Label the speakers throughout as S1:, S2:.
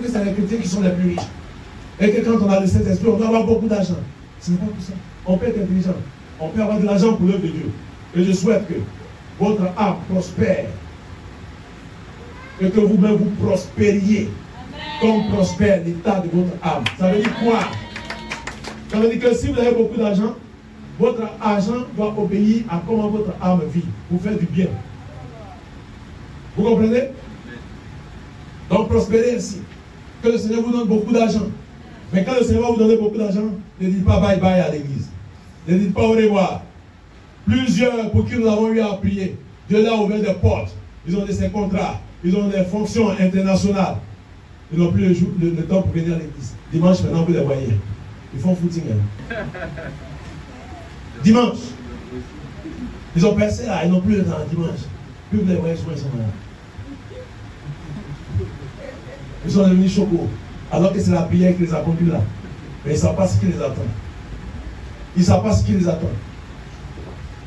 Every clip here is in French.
S1: que c'est les chrétiens qui sont les plus riches. Et que quand on a le Saint-Esprit, on doit avoir beaucoup d'argent. Ce n'est pas tout ça. On peut être intelligent. On peut avoir de l'argent pour l'œuvre de Dieu. Et je souhaite que votre âme prospère. Et que vous-même vous prospériez. Comme prospère l'état de votre âme. Ça veut dire quoi? Ça veut dire que si vous avez beaucoup d'argent, votre argent doit obéir à comment votre âme vit. Pour faire du bien. Vous comprenez? Donc prospérez ainsi. Que le Seigneur vous donne beaucoup d'argent. Mais quand le Seigneur va vous donner beaucoup d'argent, ne dites pas bye bye à l'église. Ne dites pas au revoir. Plusieurs pour qui nous avons eu à prier, Dieu leur a ouvert des portes. Ils ont des contrats. Ils ont des fonctions internationales. Ils n'ont plus le temps pour venir à l'église. Dimanche, maintenant, vous les voyez. Ils font footing. Hein. Dimanche. Ils ont percé là. Ils n'ont plus le temps. Dimanche. Plus vous les voyez, souvent ils sont là. Ils sont devenus chocos. Alors que c'est la prière qui les a conduits là. Mais ils ne savent pas ce qui les attend. Ils ne savent pas ce qui les attend.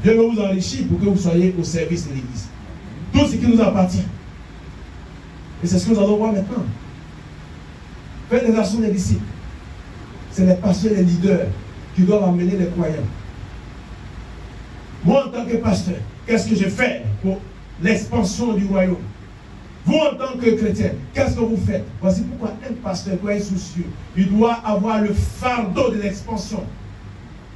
S1: Dieu veut vous enrichir pour que vous soyez au service de l'église. Tout ce qui nous appartient. Et c'est ce que nous allons voir maintenant. Faites des actions des disciples. C'est les pasteurs et les leaders qui doivent amener les croyants. Moi, en tant que pasteur, qu'est-ce que je fais pour l'expansion du royaume? Vous, en tant que chrétien, qu'est-ce que vous faites? Voici pourquoi un pasteur doit être soucieux. Il doit avoir le fardeau de l'expansion.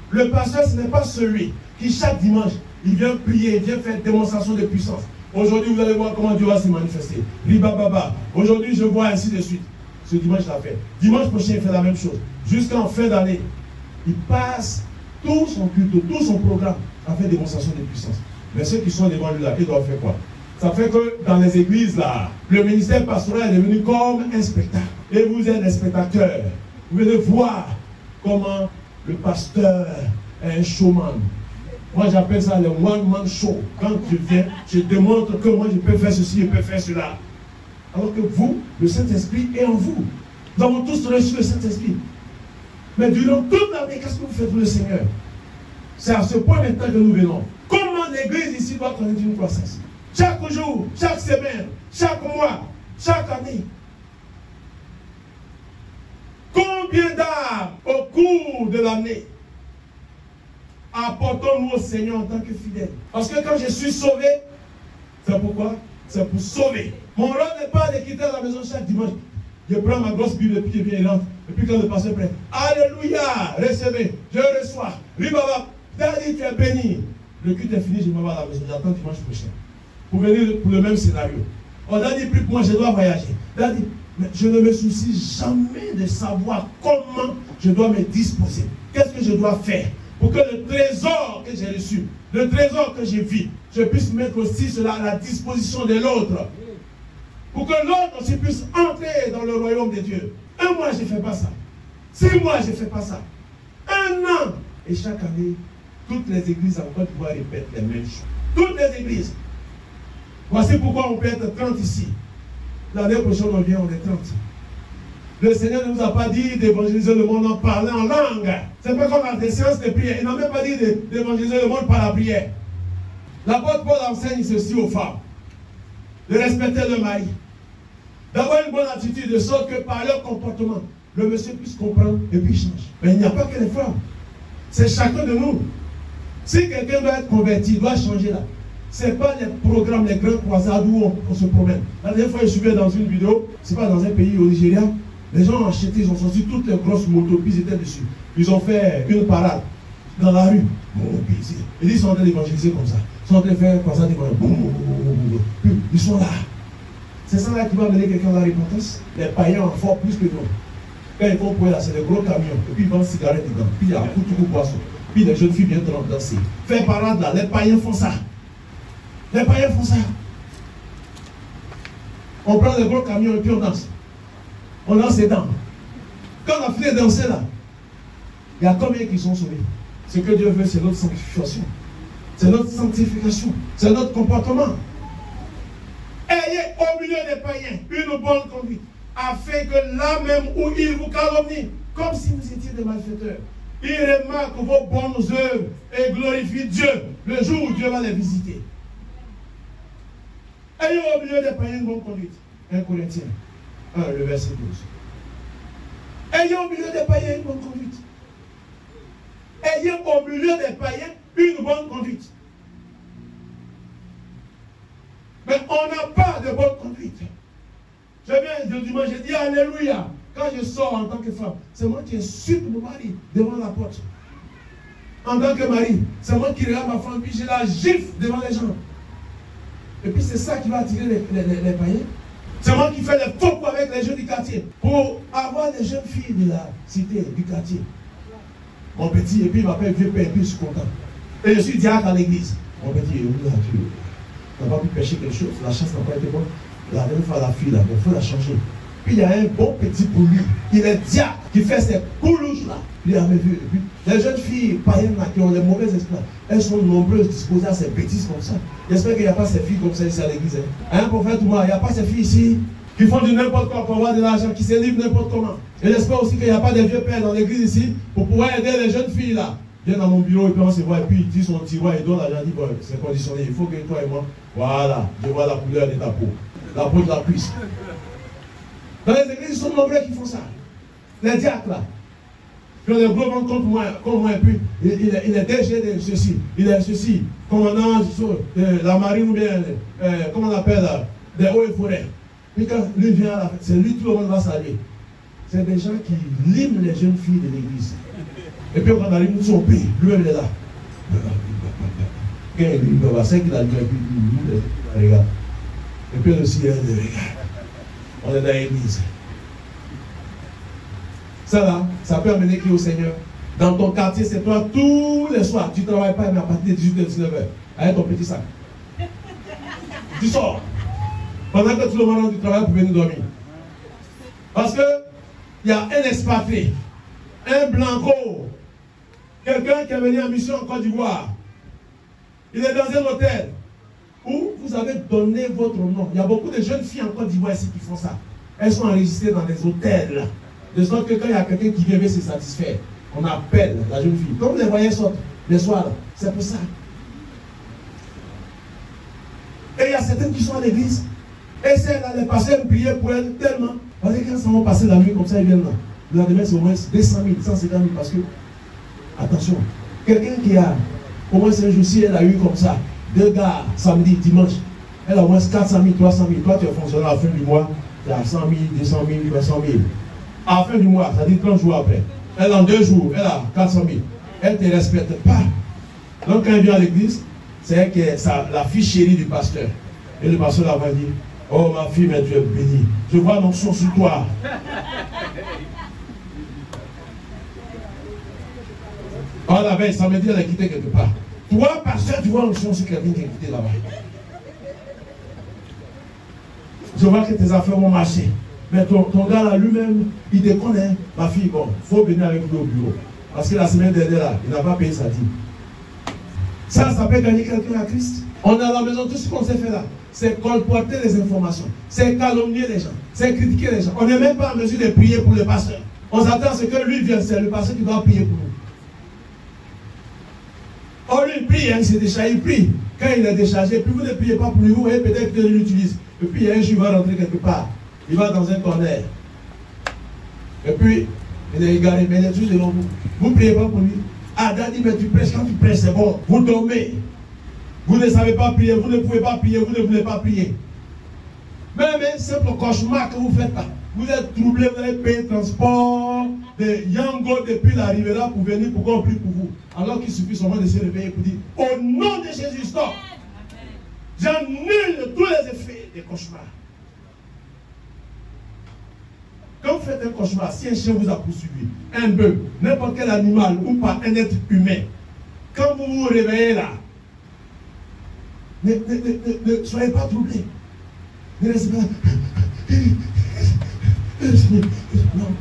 S1: Le pasteur, ce n'est pas celui qui, chaque dimanche, il vient prier, il vient faire démonstration de puissance. Aujourd'hui, vous allez voir comment Dieu va se manifester. Ribababa. Aujourd'hui, je vois ainsi de suite. Ce dimanche, il l'a fait. Dimanche prochain, il fait la même chose. Jusqu'en fin d'année, il passe tout son culte, tout son programme à faire démonstration de puissance. Mais ceux qui sont devant lui là, ils doivent faire quoi? Ça fait que dans les églises là, le ministère pastoral est devenu comme un spectacle. Et vous êtes des spectateurs. Vous venez voir comment le pasteur est un showman. Moi j'appelle ça le one-man show. Quand je viens, je démontre que moi je peux faire ceci, je peux faire cela. Alors que vous, le Saint-Esprit est en vous. Nous avons tous reçu le Saint-Esprit. Mais durant toute l'année, qu'est-ce que vous faites pour le Seigneur? C'est à ce point maintenant que nous venons. Comment l'église ici doit connaître une croissance? Chaque jour, chaque semaine, chaque mois, chaque année. Combien d'âmes au cours de l'année apportons-nous au Seigneur en tant que fidèles? Parce que quand je suis sauvé, c'est pourquoi? C'est pour sauver. Mon rôle n'est pas de quitter la maison chaque dimanche. Je prends ma grosse Bible et puis je viens et rentre. Et puis quand le pasteur prête, Alléluia, recevez, je reçois. Ribaba, Daddy, tu es béni. Le culte est fini, je m'en vais à la maison, j'attends dimanche prochain. Pour venir pour le même scénario. On a dit, plus que moi, je dois voyager. Daddy, mais je ne me soucie jamais de savoir comment je dois me disposer. Qu'est-ce que je dois faire pour que le trésor que j'ai reçu, le trésor que j'ai vu, je puisse mettre aussi cela à la disposition de l'autre. Pour que l'autre aussi puisse entrer dans le royaume de Dieu. Un mois, je ne fais pas ça. 6 mois, je ne fais pas ça. 1 an. Et chaque année, toutes les églises en Côte d'Ivoire répètent les mêmes choses. Toutes les églises. Voici pourquoi on peut être 30 ici. L'année prochaine, on vient, on est 30. Le Seigneur ne nous a pas dit d'évangéliser le monde en parlant en langue. C'est pas comme dans des séances de prière. Il n'a même pas dit d'évangéliser le monde par la prière. L'apôtre Paul enseigne ceci aux femmes. De respecter le mari. D'avoir une bonne attitude de sorte que par leur comportement, le monsieur puisse comprendre et puis change. Mais il n'y a pas que les femmes. C'est chacun de nous. Si quelqu'un doit être converti, il doit changer là. Ce n'est pas les programmes, les grandes croisades où on se promène. La dernière fois, je suivais dans une vidéo, c'est pas dans un pays au Nigeria, les gens ont acheté, ils ont sorti toutes les grosses motos, puis ils étaient dessus. Ils ont fait une parade dans la rue. Ils disent qu'ils sont en train d'évangéliser comme ça. Ils sont en train de faire une croisade, ils sont là. C'est ça là qui va amener quelqu'un à la repentance. Les païens en font plus que nous. Quand ils vont pour là, c'est des gros camions. Et puis ils vendent cigarettes dedans. Puis il y a tout poisson. Puis les jeunes filles viennent danser. Faire parade là, les païens font ça. Les païens font ça. On prend les gros camions et puis on danse. On danse dedans. Quand on a fini de danser là, il y a combien qui sont sauvés? Ce que Dieu veut, c'est notre sanctification. C'est notre sanctification. C'est notre comportement. Ayez au milieu des païens une bonne conduite, afin que là même où ils vous calomnient, comme si vous étiez des malfaiteurs, ils remarquent vos bonnes œuvres et glorifient Dieu le jour où Dieu va les visiter. Ayez au milieu des païens une bonne conduite. 1 Corinthiens, 1, le verset 12. Ayez au milieu des païens une bonne conduite. Ayez au milieu des païens une bonne conduite. Mais on n'a pas de bonne conduite. Je viens de dimanche, je dis Alléluia. Quand je sors en tant que femme, c'est moi qui insulte mon mari devant la porte. En tant que mari, c'est moi qui regarde ma femme, puis je la gifle devant les gens. Et puis c'est ça qui va attirer les païens. C'est moi qui fais les faux coups avec les jeunes du quartier. Pour avoir des jeunes filles de la cité, du quartier. Mon petit, et puis il m'appelle vieux père, et puis je suis content. Et je suis diacre à l'église. Mon petit, tu n'as pas pu pêcher quelque chose, la chasse n'a pas été bonne. La dernière fois, la fille, là, il faut la changer. Puis il y a un bon petit pour lui, il est diacre, qui fait ces coulouches là. Il avait vu. Et puis, les jeunes filles païennes là, qui ont les mauvais esprits, elles sont nombreuses disposées à ces bêtises comme ça. J'espère qu'il n'y a pas ces filles comme ça ici à l'église. Hein, prophète ou moi, il n'y a pas ces filles ici qui font du n'importe quoi pour avoir de l'argent, qui se livrent n'importe comment. Et j'espère aussi qu'il n'y a pas de vieux pères dans l'église ici pour pouvoir aider les jeunes filles là. Viens dans mon bureau et puis on se voit et puis il dit son tiroir et donne l'argent, il dit bon, c'est conditionné, il faut que toi et moi, voilà, je vois la couleur de ta peau, la peau de la cuisse. Dans les églises, ils sont nombreux qui font ça. Les diacres là. Puis on est gros contre moi, et puis il est DG de ceci, il est ceci, commandant de la marine ou bien, comment on appelle là, des hauts et forêts. Puis quand lui vient là, c'est lui tout le monde va saluer. C'est des gens qui liment les jeunes filles de l'église. Et puis quand on arrive, nous sommes pays, lui-même il est là. Quand il va c'est qu'il a dit, et puis il regarde. Et puis le ciel regarde. On est dans l'église. Ça là, ça peut amener qui au Seigneur? Dans ton quartier, c'est toi tous les soirs. Tu ne travailles pas, mais à partir de 18h, 19h, avec ton petit sac. Tu sors. Pendant que tout le monde rentre du travail pour venir dormir. Parce que il y a un expatrié, un blanco, quelqu'un qui est venu en mission en Côte d'Ivoire. Il est dans un hôtel où vous avez donné votre nom. Il y a beaucoup de jeunes filles en Côte d'Ivoire ici qui font ça. Elles sont enregistrées dans des hôtels. De sorte que quand il y a quelqu'un qui vient se satisfaire, on appelle la jeune fille. Comme vous les voyez sortent les soirs, c'est pour ça. Et il y a certaines qui sont à l'église. Et celles-là, les pasteurs prier pour elles tellement. Parce que quand ça va passer la nuit comme ça, ils viennent là. Le lendemain, c'est au moins 200 000, 150 000. Parce que, attention, quelqu'un qui a au moins un jour, si elle a eu comme ça, 2 gars, samedi, dimanche, elle a au moins 400 000, 300 000. Toi, tu es fonctionnaire à la fin du mois, tu as 100 000, 200 000, 300 000. À la fin du mois, ça dit 30 jours après. Elle, en 2 jours, elle a 400 000. Elle ne te respecte pas. Donc, quand elle vient à l'église, c'est elle qui est la fille chérie du pasteur. Et le pasteur là va dire, oh ma fille, mais tu es bénie. Je vois l'onction sur toi. Oh la veille, ça me dit elle a quitté quelque part. Toi, pasteur, tu vois l'onction sur quelqu'un qui est quitté là-bas. Je vois que tes affaires vont marcher. Mais ton gars là lui-même, il te connaît. Ma fille, bon, il faut venir avec lui au bureau. Parce que la semaine dernière là, il n'a pas payé sa dîme. Ça peut gagner quelqu'un à Christ. On est à la maison, tout ce qu'on sait faire là, c'est colporter les informations, c'est calomnier les gens, c'est critiquer les gens. On n'est même pas en mesure de prier pour le pasteur. On s'attend à ce que lui vienne, c'est le pasteur qui doit prier pour nous. Oh, lui, il prie, hein, c'est déchargé, il prie. Quand il est déchargé, puis vous ne priez pas pour lui, vous voyez peut-être qu'il l'utilise. Et puis, un jour, il va rentrer quelque part. Il va dans un corner. Et puis, il est égaré, mais il est toujours devant vous. Vous ne priez pas pour lui. Ah, Daddy, mais tu prêches, quand tu prêches, c'est bon. Vous tombez. Vous ne savez pas prier, vous ne pouvez pas prier, vous ne voulez pas prier. Même un simple cauchemar que vous faites là. Vous êtes troublé, vous allez payer le transport de Yango depuis la Rivera pour venir pour qu'on prie pour vous. Alors qu'il suffit seulement de se réveiller pour dire, au nom de Jésus, stop. J'annule tous les effets des cauchemars. Quand vous faites un cauchemar, si un chien vous a poursuivi, un bœuf, n'importe quel animal ou pas un être humain, quand vous vous réveillez là, ne soyez pas troublés. Ne restez pas. Non.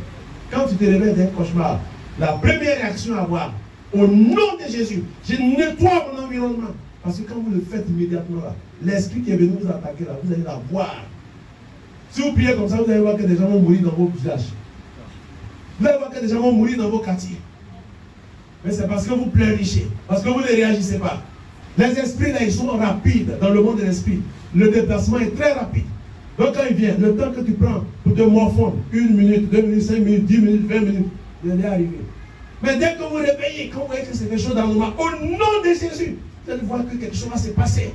S1: Quand tu te réveilles d'un cauchemar, la première réaction à avoir, au nom de Jésus, je nettoie mon environnement. Parce que quand vous le faites immédiatement là, l'esprit qui est venu vous attaquer là, vous allez la voir. Si vous priez comme ça, vous allez voir que des gens vont mourir dans vos villages. Vous allez voir que des gens vont mourir dans vos quartiers. Mais c'est parce que vous pleurnichez, parce que vous ne réagissez pas. Les esprits là, ils sont rapides dans le monde de l'esprit. Le déplacement est très rapide. Donc quand il vient, le temps que tu prends pour te morfondre, 1 minute, 2 minutes, 5 minutes, 10 minutes, 20 minutes, il est arrivé. Mais dès que vous réveillez, quand vous voyez que c'est quelque chose d'anormal, au nom de Jésus, vous allez voir que quelque chose va se passer.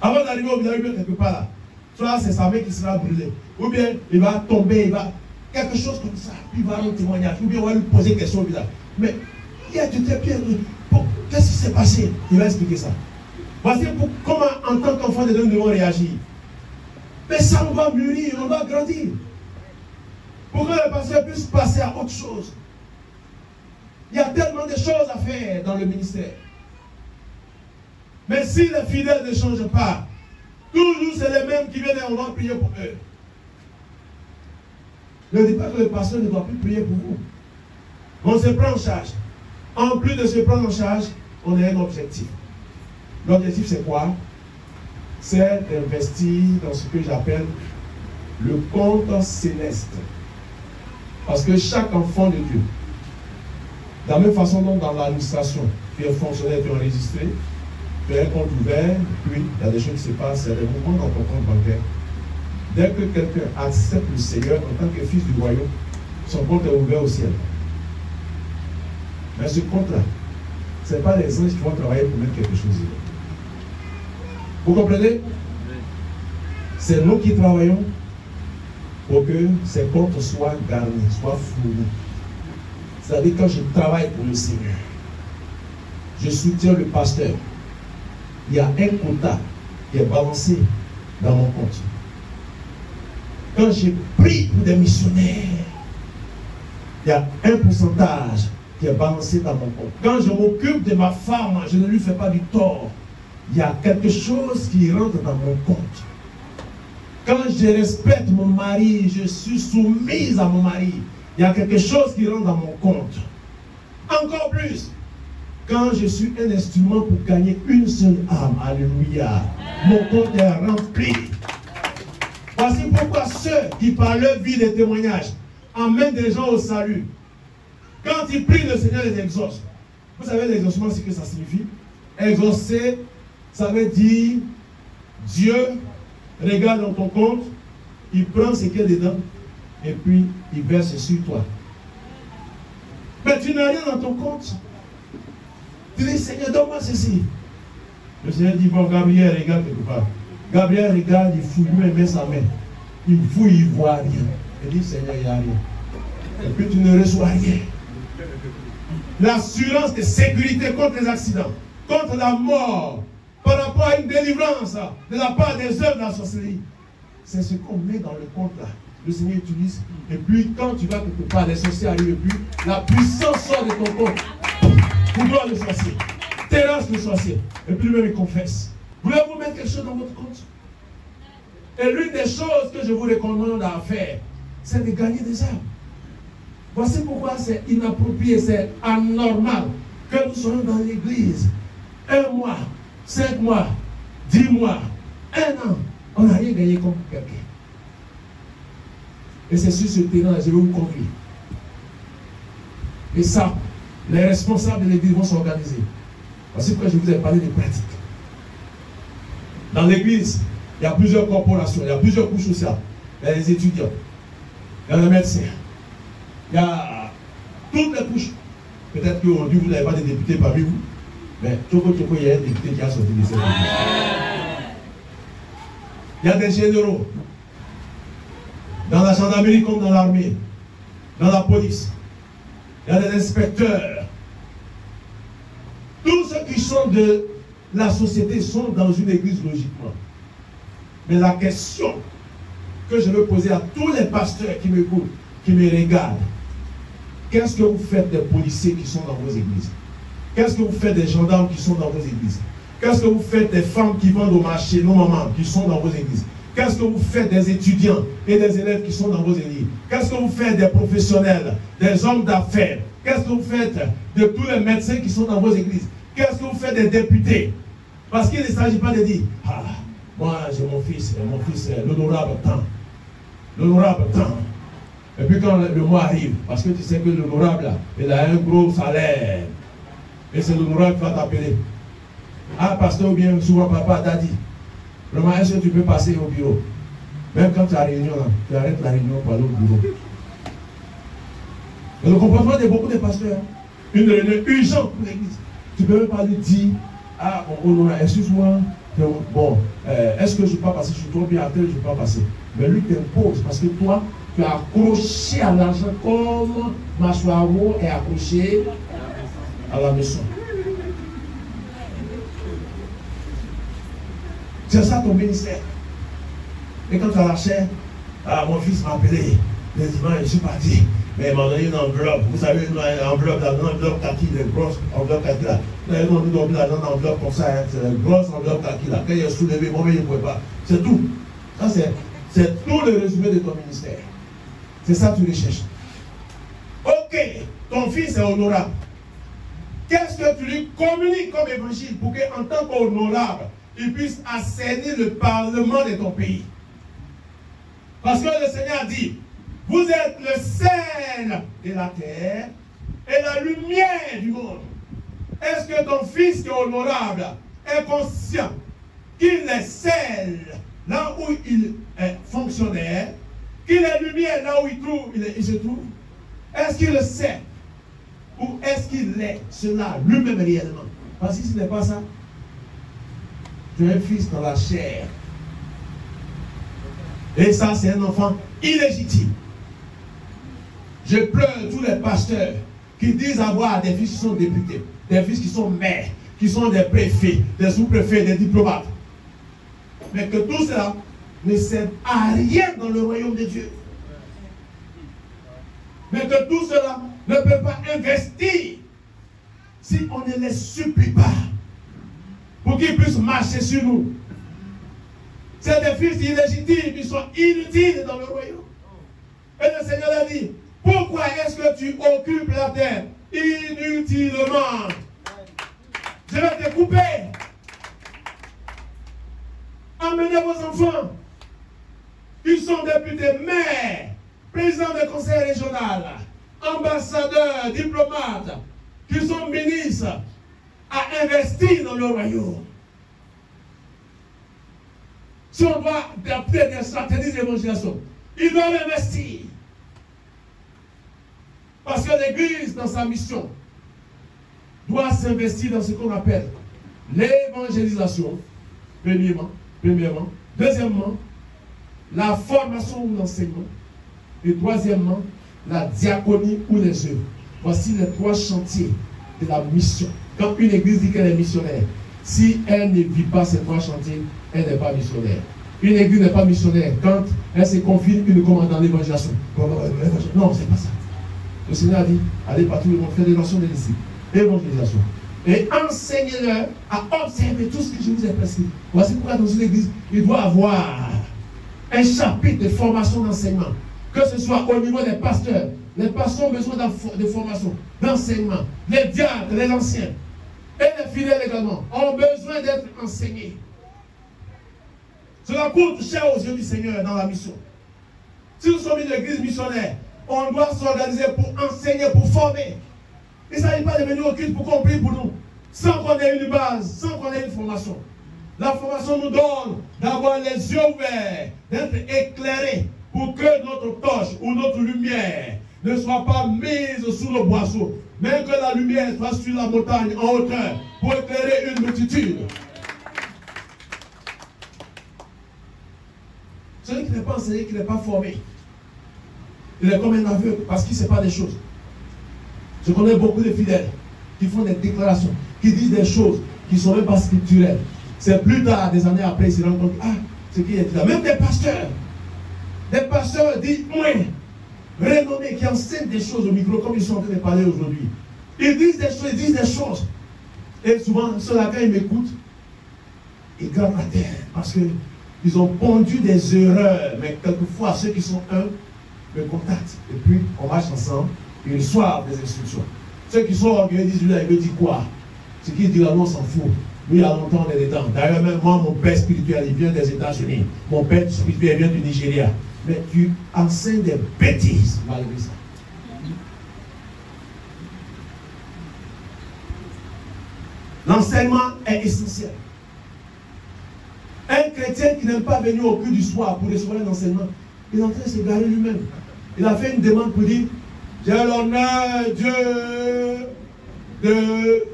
S1: Avant d'arriver au village, quelque part là, soit c'est sa main qui sera brûlée, ou bien il va tomber, il va quelque chose comme ça, puis il va rendre témoignage, ou bien on va lui poser une question au village. Mais hier tu t'es bien, qu'est-ce qui s'est passé? Il va expliquer ça. Voici comment en tant qu'enfant de Dieu nous devons réagir. Mais ça, on va mûrir, on va grandir. Pour que le pasteur puisse passer à autre chose. Il y a tellement de choses à faire dans le ministère. Mais si les fidèles ne changent pas, toujours c'est les mêmes qui viennent et on va prier pour eux. Ne dis pas que le pasteur ne doit plus prier pour vous. On se prend en charge. En plus de se prendre en charge, on a un objectif. L'objectif c'est quoi? C'est d'investir dans ce que j'appelle le compte céleste. Parce que chaque enfant de Dieu, de la même façon dont dans l'administration, tu es fonctionnaire, tu es enregistré, tu as un compte ouvert, puis il y a des choses qui se passent, il y a des mouvements dans ton compte bancaire. Dès que quelqu'un accepte le Seigneur en tant que fils du royaume, son compte est ouvert au ciel. Mais ce compte-là, ce n'est pas les anges qui vont travailler pour mettre quelque chose. Vous comprenez? C'est nous qui travaillons pour que ces comptes soient garnis, soient fournis. C'est-à-dire quand je travaille pour le Seigneur, je soutiens le pasteur, il y a un quota qui est balancé dans mon compte. Quand je prie pour des missionnaires, il y a un pourcentage qui est balancé dans mon compte. Quand je m'occupe de ma femme, je ne lui fais pas du tort. Il y a quelque chose qui rentre dans mon compte. Quand je respecte mon mari, je suis soumise à mon mari. Il y a quelque chose qui rentre dans mon compte. Encore plus, quand je suis un instrument pour gagner une seule âme, alléluia, mon compte est rempli. Voici pourquoi ceux qui par leur vie de témoignage emmènent des gens au salut. Quand ils prient, le Seigneur les exauce. Vous savez l'exaucement, ce que ça signifie? Exaucer, ça veut dire Dieu regarde dans ton compte, il prend ce qu'il y a dedans et puis il verse sur toi. Mais tu n'as rien dans ton compte. Tu dis, Seigneur, donne-moi ceci. Le Seigneur dit, bon, Gabriel regarde quelque part. Gabriel regarde, il fouille, il met sa main. Il fouille, il ne voit rien. Il dit, Seigneur, il n'y a rien. Et puis tu ne reçois rien. L'assurance de sécurité contre les accidents, contre la mort, par rapport à une délivrance de la part des œuvres de la sorcellerie. C'est ce qu'on met dans le compte là. Le Seigneur utilise. Et puis quand tu vas quelque part, les sorciers arrivent, et puis la puissance sort de ton compte. Pour voir le sorcier. Terrasse le sorcier. Et puis lui-même il confesse. Voulez-vous mettre quelque chose dans votre compte? Et l'une des choses que je vous recommande à faire, c'est de gagner des âmes. Voici pourquoi c'est inapproprié, c'est anormal que nous soyons dans l'église 1 mois, 5 mois, 10 mois, 1 an, on n'a rien gagné contre quelqu'un. Et c'est sur ce terrain, je vais vous conduire. Et ça, les responsables de l'église vont s'organiser. Voici pourquoi je vous ai parlé des pratiques. Dans l'église, il y a plusieurs corporations, il y a plusieurs couches sociales. Il y a les étudiants, il y a les médecins, il y a toutes les couches. Peut-être qu'aujourd'hui, vous n'avez pas de députés parmi vous, mais il y a un député qui a sorti de cette église. Il y a des généraux, dans la gendarmerie comme dans l'armée, dans la police. Il y a des inspecteurs. Tous ceux qui sont de la société sont dans une église logiquement. Mais la question que je veux poser à tous les pasteurs qui m'écoutent, qui me regardent, qu'est-ce que vous faites des policiers qui sont dans vos églises? Qu'est-ce que vous faites des gendarmes qui sont dans vos églises? Qu'est-ce que vous faites des femmes qui vendent au marché, nos mamans, qui sont dans vos églises? Qu'est-ce que vous faites des étudiants et des élèves qui sont dans vos églises? Qu'est-ce que vous faites des professionnels, des hommes d'affaires? Qu'est-ce que vous faites de tous les médecins qui sont dans vos églises? Qu'est-ce que vous faites des députés? Parce qu'il ne s'agit pas de dire, ah, moi j'ai mon fils, l'honorable tant. L'honorable tant. Et puis quand le mois arrive, parce que tu sais que l'honorable, il a un gros salaire. Et c'est l'honorable qui va t'appeler. Ah, pasteur, ou bien souvent papa, daddy. Vraiment, est-ce que tu peux passer au bureau? Même quand tu as réunion, là, tu arrêtes la réunion pour aller au bureau. Et le comportement de beaucoup de pasteurs, une réunion urgente pour l'église. Tu ne peux même pas lui dire, ah, excuse-moi, bon, est-ce que je peux pas passer? Je suis trop bien à tel, je ne peux pas passer. Mais lui t'impose parce que toi, tu es accroché à l'argent comme Maswaro est accroché à la maison. C'est ça ton ministère. Et quand tu as la chair, ah, mon fils m'a appelé, les dimanches, je suis parti. Mais il m'a donné une enveloppe. Vous savez, une enveloppe, une enveloppe kaki, une grosse enveloppe kaki là. Ils m'ont mis dans une enveloppe comme ça, hein, c'est une grosse enveloppe kaki là. Quand il est soulevé, moi-même, je ne pouvais pas. C'est tout. Ça, c'est tout le résumé de ton ministère. C'est ça que tu recherches. Ok, ton fils est honorable. Qu'est-ce que tu lui communiques comme évangile pour qu'en tant qu'honorable, il puisse assainir le parlement de ton pays? Parce que le Seigneur dit, vous êtes le sel de la terre et la lumière du monde. Est-ce que ton fils qui est honorable est conscient qu'il est sel là où il est fonctionnaire, qu'il est lumière là où il se trouve? Est-ce qu'il le sait? Ou est-ce qu'il est cela lui-même réellement? Parce que ce n'est pas ça, tu es un fils dans la chair. Et ça, c'est un enfant illégitime. Je pleure tous les pasteurs qui disent avoir des fils qui sont députés, des fils qui sont maires, qui sont des préfets, des sous-préfets, des diplomates. Mais que tout cela ne sert à rien dans le royaume de Dieu. Mais que tout cela ne peut pas investir si on ne les supplie pas pour qu'ils puissent marcher sur nous. C'est des fils illégitimes, ils sont inutiles dans le royaume. Et le Seigneur a dit, pourquoi est-ce que tu occupes la terre inutilement? Je vais te couper. Emmenez vos enfants. Ils sont députés, maires, présidents de conseil régional, ambassadeurs, diplomates, qui sont ministres, à investir dans le royaume. Si on doit adapter des stratégies d'évangélisation, ils doivent investir. Parce que l'Église, dans sa mission, doit s'investir dans ce qu'on appelle l'évangélisation, premièrement. Deuxièmement, la formation ou l'enseignement. Et troisièmement, la diaconie ou les œuvres. Voici les trois chantiers de la mission. Quand une église dit qu'elle est missionnaire, si elle ne vit pas ces trois chantiers, elle n'est pas missionnaire. Une église n'est pas missionnaire quand elle se confie uniquement dans l'évangélisation. Non, c'est pas ça. Le Seigneur a dit, allez partout le monde, faire des nations des disciples. Évangélisation. Et enseignez-leur à observer tout ce que je vous ai prescrit. Voici pourquoi dans une église, il doit avoir un chapitre de formation d'enseignement. Que ce soit au niveau des pasteurs. Les pasteurs ont besoin de formation, d'enseignement. Les diacres, les anciens et les fidèles également ont besoin d'être enseignés. Cela coûte cher aux yeux du Seigneur dans la mission. Si nous sommes une église missionnaire, on doit s'organiser pour enseigner, pour former. Il ne s'agit pas de venir au culte pour qu'on prie pour nous, sans qu'on ait une base, sans qu'on ait une formation. La formation nous donne d'avoir les yeux ouverts, d'être éclairés, pour que notre torche ou notre lumière ne soit pas mise sous le boisseau, mais que la lumière soit sur la montagne en hauteur pour éclairer une multitude. Celui qui n'est pas enseigné, qui n'est pas formé, il est comme un aveugle parce qu'il ne sait pas des choses. Je connais beaucoup de fidèles qui font des déclarations, qui disent des choses qui ne sont même pas scripturelles. C'est plus tard, des années après, ils se rendent compte, ah, ce qui est là. Même des pasteurs dits moins renommés, qui enseignent des choses au micro, comme ils sont en train de parler aujourd'hui. Ils disent des choses. Et souvent, ceux-là, quand ils m'écoutent, ils gardent la terre, parce qu'ils ont pondu des erreurs. Mais quelquefois, ceux qui sont me contactent. Et puis, on marche ensemble, ils reçoivent des instructions. Ceux qui sont orgueilleux disent, lui, il me dit quoi? Ce qu'il dit là, on s'en fout. Lui, il y a longtemps, on est dedans. D'ailleurs, même moi, mon père spirituel, il vient des États-Unis. Mon père spirituel vient du Nigeria. Mais tu enseignes des bêtises, malgré ça. L'enseignement est essentiel. Un chrétien qui n'aime pas venir au culte du soir pour recevoir un enseignement, il est en train de se garer lui-même. Il a fait une demande pour dire, j'ai l'honneur, Dieu, de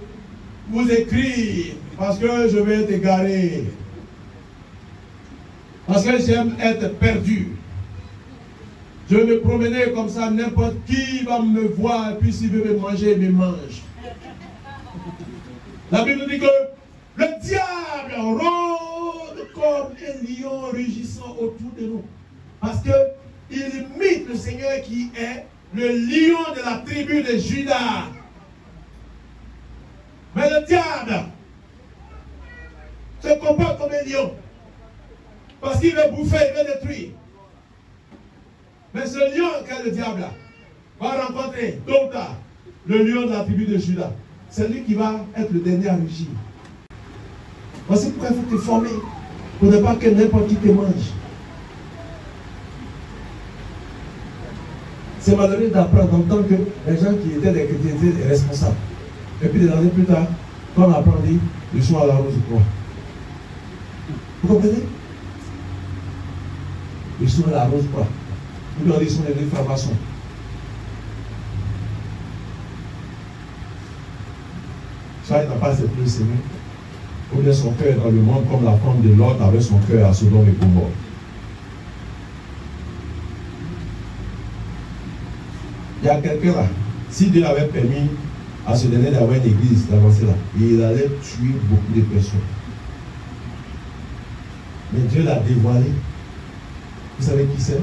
S1: vous écrire parce que je vais être égaré. Parce que j'aime être perdu. Je vais me promener comme ça, n'importe qui va me voir, et puis s'il veut me manger, il me mange. La Bible nous dit que le diable rôde comme un lion rugissant autour de nous. Parce qu'il imite le Seigneur qui est le lion de la tribu de Juda. Mais le diable se comporte comme un lion. Parce qu'il veut bouffer, il veut détruire. Mais ce lion qu'est le diable va rencontrer tôt ou tard le lion de la tribu de Juda. C'est lui qui va être le dernier à rugir. Voici pourquoi il faut te former pour ne pas que n'importe qui te mange. C'est malheureux d'apprendre en tant que les gens qui étaient des chrétiens étaient responsables. Et puis des années plus tard, quand on apprend, dit, ils sont à la rose croix. Vous comprenez? Ils sont à la rose croix. Nous, ils sont les francs-maçons. Ça, il n'a pas accepté le Seigneur. Ou bien son cœur dans le monde comme la femme de Lot avait son cœur à Sodome et Gomorrhe. Il y a quelqu'un là, si Dieu avait permis à ce dernier d'avoir une église, d'avancer là, il allait tuer beaucoup de personnes. Mais Dieu l'a dévoilé. Vous savez qui c'est?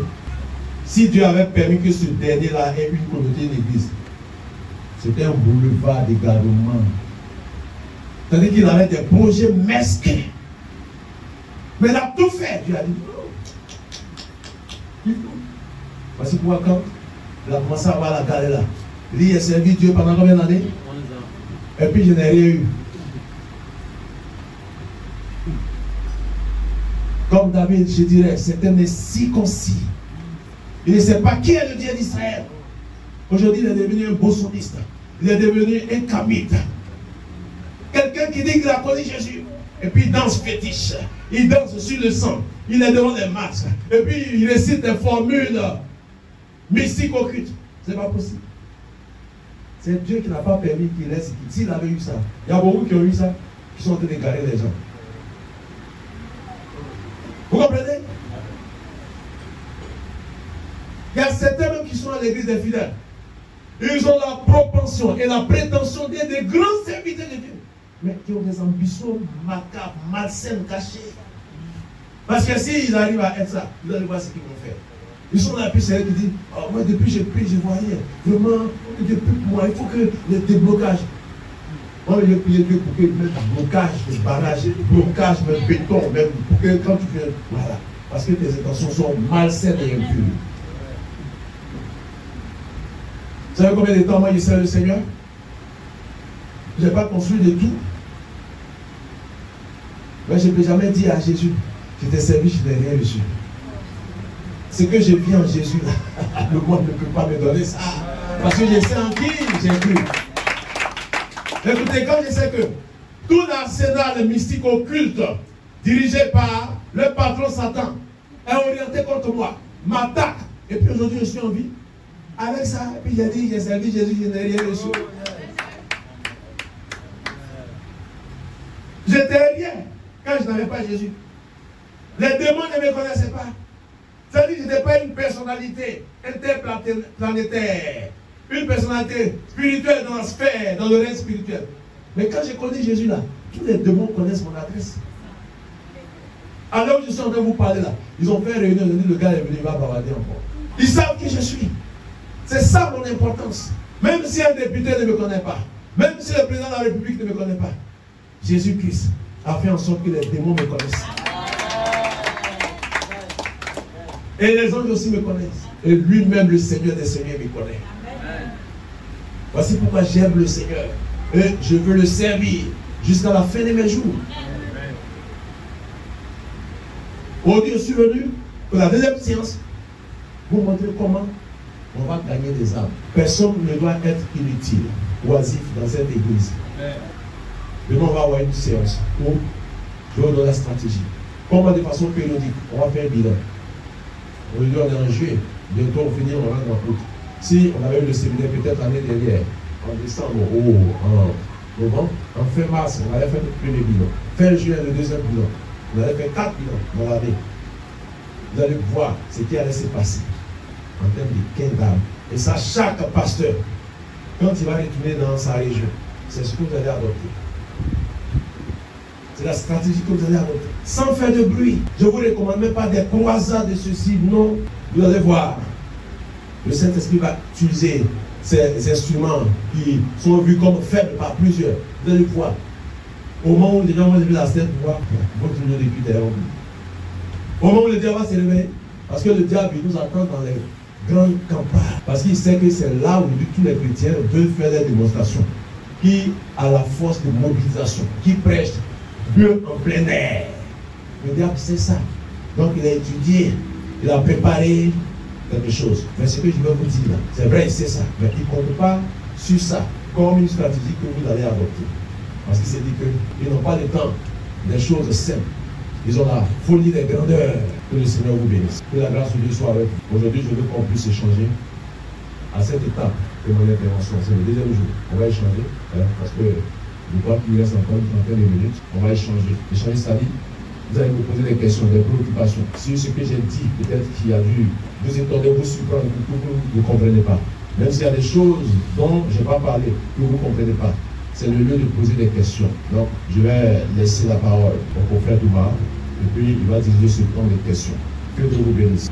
S1: Si Dieu avait permis que ce dernier-là ait une communauté, une église, c'était un boulevard d'égarement. C'est-à-dire qu'il avait des projets mesquins. Mais il a tout fait. Dieu a dit, voici pourquoi quand il a commencé à avoir la galère là, il a servi Dieu pendant combien d'années? 11 ans. Et puis je n'ai rien eu. Comme David, je dirais, c'est un circoncis. Il ne sait pas qui est le Dieu d'Israël. Aujourd'hui, il est devenu un bossoniste. Il est devenu un kamite. Quelqu'un qui dit qu'il a connu Jésus. Et puis il danse fétiche. Il danse sur le sang. Il est devant les masques. Et puis il récite des formules mystiques occultes. Ce n'est pas possible. C'est Dieu qui n'a pas permis qu'il laisse. S'il avait eu ça, il y a beaucoup qui ont eu ça, qui sont en train d'égarer les gens. Vous comprenez? Il y a certains même qui sont à l'église des fidèles. Ils ont la propension et la prétention d'être des grands serviteurs de Dieu. Mais qui ont des ambitions macabres, malsaines, cachées. Parce que s'ils arrivent à être ça, vous allez voir ce qu'ils vont faire. Ils sont là, puis c'est eux qui disent, oh, moi depuis je prie, je vois rien. Vraiment, depuis moi, il faut que les déblocages. Moi, je prie Dieu pour qu'il mette un blocage, des barrages, blocage, même béton, même pour que quand tu viens, voilà. Parce que tes intentions sont malsaines et impures. Vous savez combien de temps moi je sers le Seigneur? Je n'ai pas construit de tout. Mais je ne peux jamais dire à Jésus, je t'ai servi, je n'ai rien reçu. Ce que je vis en Jésus, là, le monde ne peut pas me donner ça. Parce que je sais en qui j'ai cru. Écoutez, quand je sais que tout l'arsenal mystique occulte, dirigé par le patron Satan, est orienté contre moi, m'attaque, et puis aujourd'hui je suis en vie, avec ça, et puis j'ai dit, j'ai servi Jésus, je n'ai rien reçu. J'étais rien quand je n'avais pas Jésus. Les démons ne me connaissaient pas. C'est-à-dire que je n'étais pas une personnalité interplanétaire, une personnalité spirituelle dans la sphère, dans le règne spirituel. Mais quand j'ai connu Jésus là, tous les démons connaissent mon adresse. Alors je suis en train de vous parler là, ils ont fait réunion, ils ont dit le gars est venu, il va bavarder encore. Ils savent qui je suis. C'est ça mon importance. Même si un député ne me connaît pas, même si le président de la République ne me connaît pas, Jésus-Christ a fait en sorte que les démons me connaissent. Et les anges aussi me connaissent. Et lui-même, le Seigneur des Seigneurs, me connaît. Voici pourquoi j'aime le Seigneur. Et je veux le servir jusqu'à la fin de mes jours. Aujourd'hui, je suis venu pour la deuxième séance vous montrer comment on va gagner des âmes. Personne ne doit être inutile, oisif dans cette église. Demain, on va avoir une séance où je vous donne la stratégie. Comment de façon périodique, on va faire un bilan. Aujourd'hui, on est en juillet, bientôt on finit, on rentre en août. Si on avait eu le séminaire peut-être l'année dernière, en décembre ou en novembre, en fin mars, on allait faire le premier bilan. Fin juillet, le deuxième bilan. On allait faire 4 bilans dans l'année. Vous allez voir ce qui allait se passer en termes de gain d'âme. Et ça, chaque pasteur, quand il va retourner dans sa région, c'est ce que vous allez adopter. C'est la stratégie que vous allez adopter. Sans faire de bruit. Je ne vous recommande même pas des croisades de ceci. Non, vous allez voir. Le Saint-Esprit va utiliser ces instruments qui sont vus comme faibles par plusieurs. Vous allez voir. Au moment où les gens vont lever la tête pour voir votre union de Peter. Au moment où le diable va se réveiller. Parce que le diable, il nous attend dans les grandes campagnes. Parce qu'il sait que c'est là où tous les chrétiens veulent faire des démonstrations. Qui a la force de mobilisation. Qui prêche Dieu en plein air. Le diable sait ça. Donc il a étudié. Il a préparé quelque chose. Mais ce que je veux vous dire là, c'est vrai, il sait ça. Mais il ne compte pas sur ça comme une stratégie que vous allez adopter. Parce qu'il s'est dit qu'ils n'ont pas le temps des choses simples. Ils ont la folie des grandeurs. Que le Seigneur vous bénisse. Que la grâce de Dieu soit avec vous. Aujourd'hui, je veux qu'on puisse échanger à cette étape de mon intervention. C'est le deuxième jour. On va échanger. Parce que je crois qu'il reste encore une trentaine de minutes. On va échanger. Échanger, c'est-à-dire, vous allez me poser des questions, des préoccupations. Si ce que j'ai dit, peut-être qu'il y a dû vous étonner, vous surprendre, que vous ne comprenez pas. Même s'il y a des choses dont je n'ai pas parlé, que vous ne comprenez pas. C'est le lieu de poser des questions. Donc, je vais laisser la parole au prophète Oumar, et puis il va diriger ce temps de questions. Que Dieu vous bénisse.